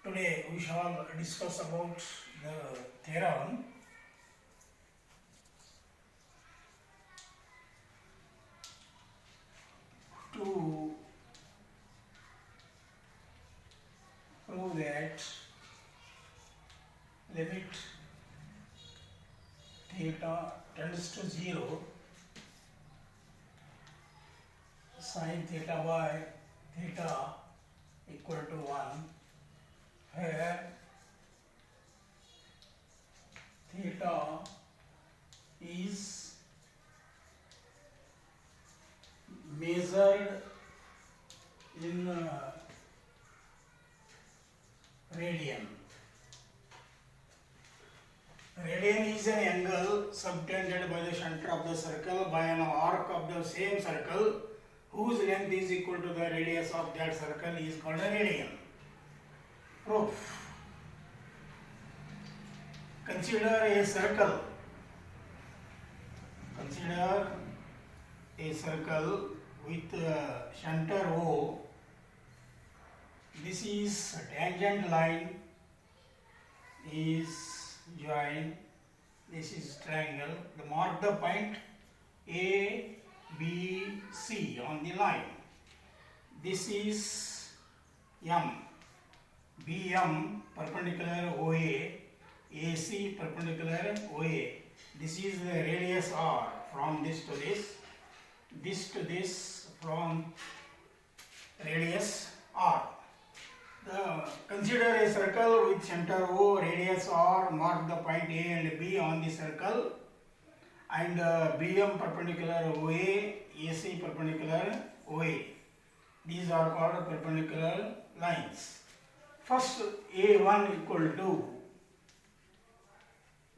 Today we shall discuss about the theorem to prove that limit theta tends to 0 sin theta by theta equal to 1 where theta is measured in radian. Radian is an angle subtended by the center of the circle by an arc of the same circle whose length is equal to the radius of that circle is called a radian. Proof. Consider a circle. Consider a circle with center O. This is a tangent line is joined. This is triangle. Mark the point A, B, C on the line. This is M. BM perpendicular OA. AC perpendicular OA. This is the radius R from this to to this from radius R. Consider a circle with center O, radius R, mark the point A and B on the circle, and BM perpendicular OA, AC perpendicular OA. These are called perpendicular lines. First, A1 equal to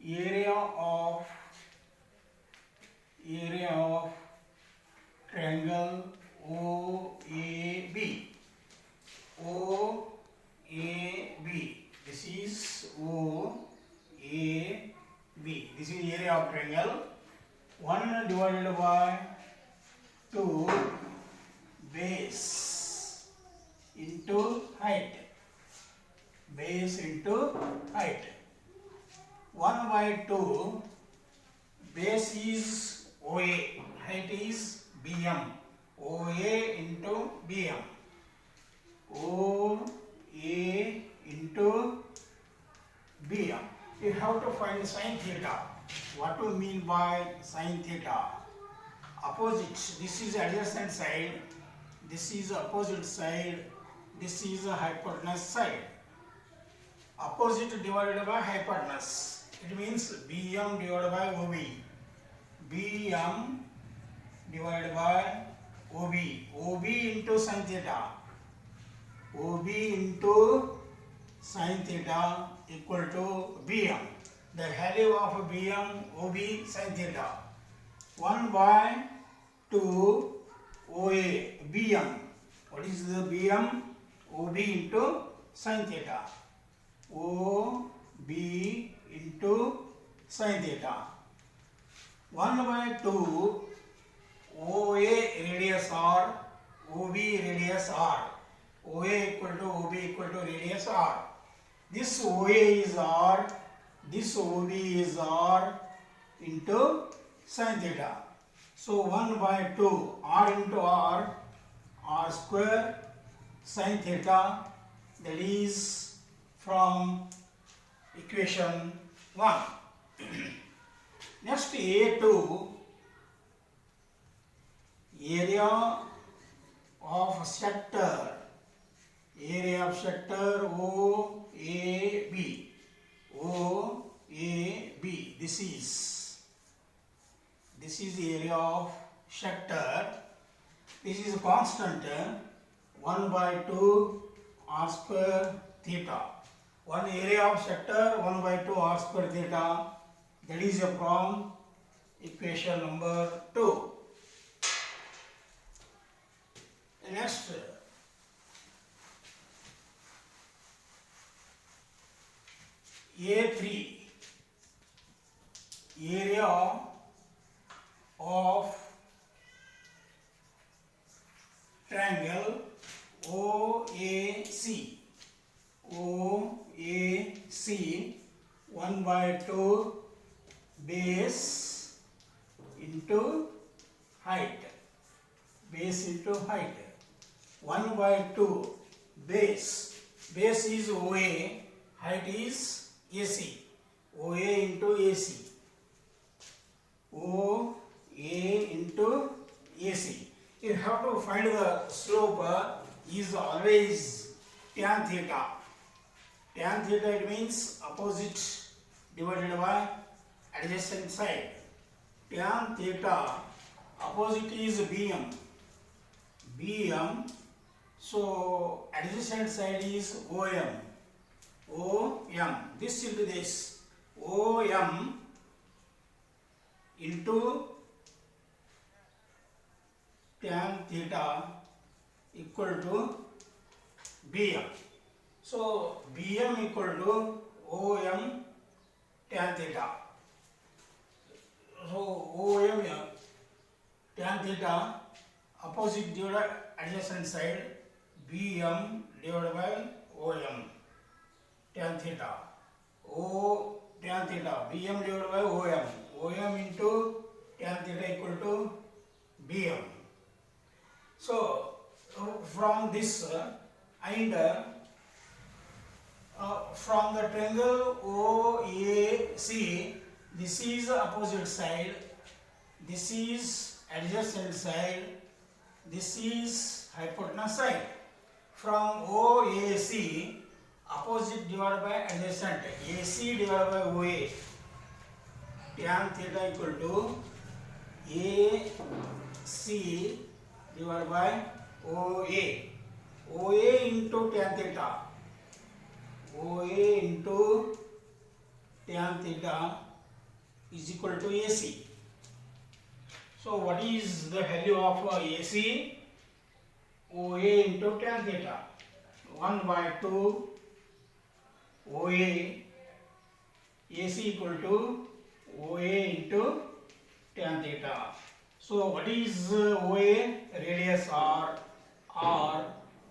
area of triangle OAB. OAB. This is OAB. This is area of triangle. 1 divided by 2 base into height. Base into height. 1 by 2 base is OA, height is BM. OA into BM. OA into BM. You have to find sin theta. What do you mean by sin theta? Opposite. This is adjacent side. This is opposite side. This is a hypotenuse side. Opposite divided by hypotenuse. It means BM divided by OB. BM divided by OB. OB into sin theta. OB into sin theta equal to BM. The value of BM, OB, sin theta. 1 by 2 OA, BM. What is the BM? OB into sin theta. OB into sin theta. 1 by 2 OA radius R, OB radius R. OA equal to OB equal to radius R. This OA is R, this OB is R into sin theta. So 1 by 2 R into R, R square sin theta, that is from equation 1. Next, A2, area of sector. Area of sector OAB. OAB. This is the area of sector. This is constant 1 by 2 R square theta. One area of sector 1 by 2 R square theta. That is from equation number 2. Next, A3, area of triangle OAC. OAC. by 2 base into height. Base into height. 1 by 2 base. Base is OA, height is AC. OA into AC. OA into AC. You have to find the slope is always tan theta. Tan theta, it means opposite divided by adjacent side. Tan theta, opposite is BM. BM, so adjacent side is OM. OM, this into this. OM into tan theta equal to BM. So BM equal to OM tan theta. So OM tan theta, opposite divided adjacent side, BM divided by OM tan theta. O tan theta, BM divided by OM. OM into tan theta equal to BM. So from this and from the triangle OAC, this is opposite side, this is adjacent side, this is hypotenuse side. From OAC, opposite divided by adjacent, AC divided by OA, tan theta equal to AC divided by OA. OA into tan theta. OA into tan theta is equal to AC. So what is the value of AC? OA into tan theta. 1 by 2 OA. AC equal to OA into tan theta. So what is OA? Radius R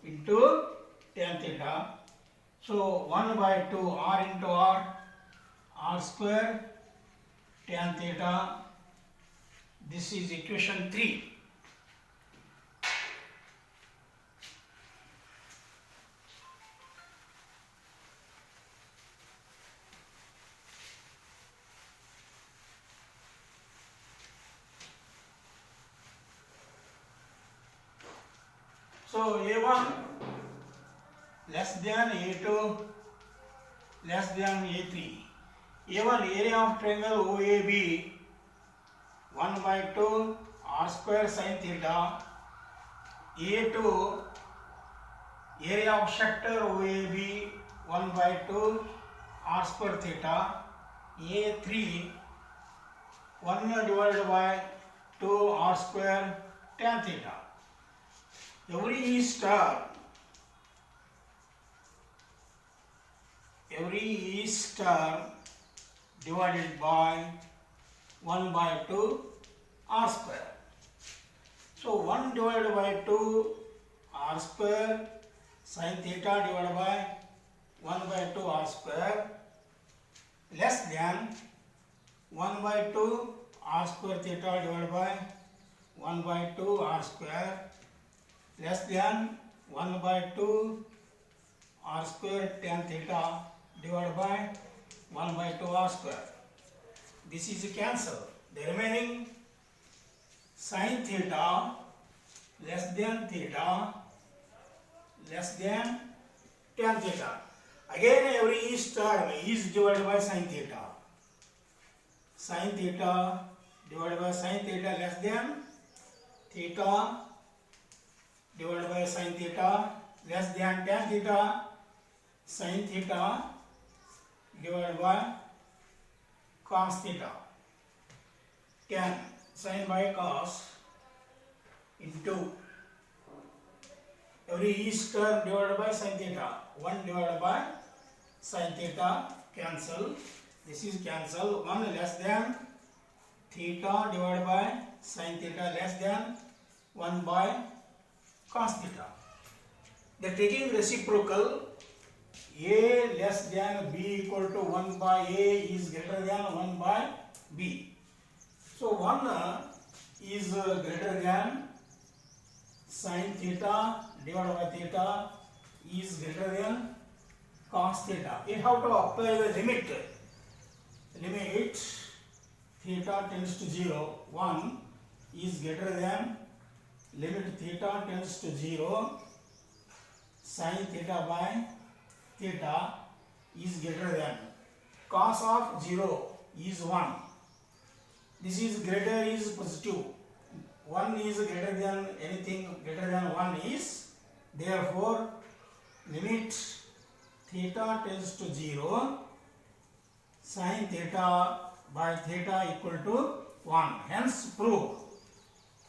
into tan theta. So 1 by 2 R into R square tan theta. This is equation 3. So A1 less than A2 less than A3. A1 area of triangle OAB 1 by 2 R square sin theta. A2 area of sector OAB 1 by 2 R square theta. A3 1 divided by 2 R square tan theta. Every star divided by 1 by 2 R square. So 1 divided by 2 R square sin theta divided by 1 by 2 R square less than 1 by 2 R square theta divided by 1 by 2 R square less than 1 by 2 R square tan theta divided by 1 by 2 R square. This is cancel. The remaining sin theta less than tan theta. Again every term is divided by sin theta. Sin theta divided by sin theta less than theta divided by sin theta less than tan theta. Sin theta divided by cos theta. Tan sin by cos into every term divided by sin theta. 1 divided by sin theta cancel. This is cancel. 1 less than theta divided by sin theta less than 1 by cos theta. The taking reciprocal A less than B equal to 1 by A is greater than 1 by B. So 1 is greater than sin theta divided by theta is greater than cos theta. We have to apply the limit. Limit theta tends to 0. 1 is greater than limit theta tends to 0 sin theta by theta is greater than cos of 0 is 1. This is greater is positive. 1 is greater than anything greater than 1 is, therefore limit theta tends to 0 sin theta by theta equal to 1. Hence prove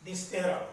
this theorem.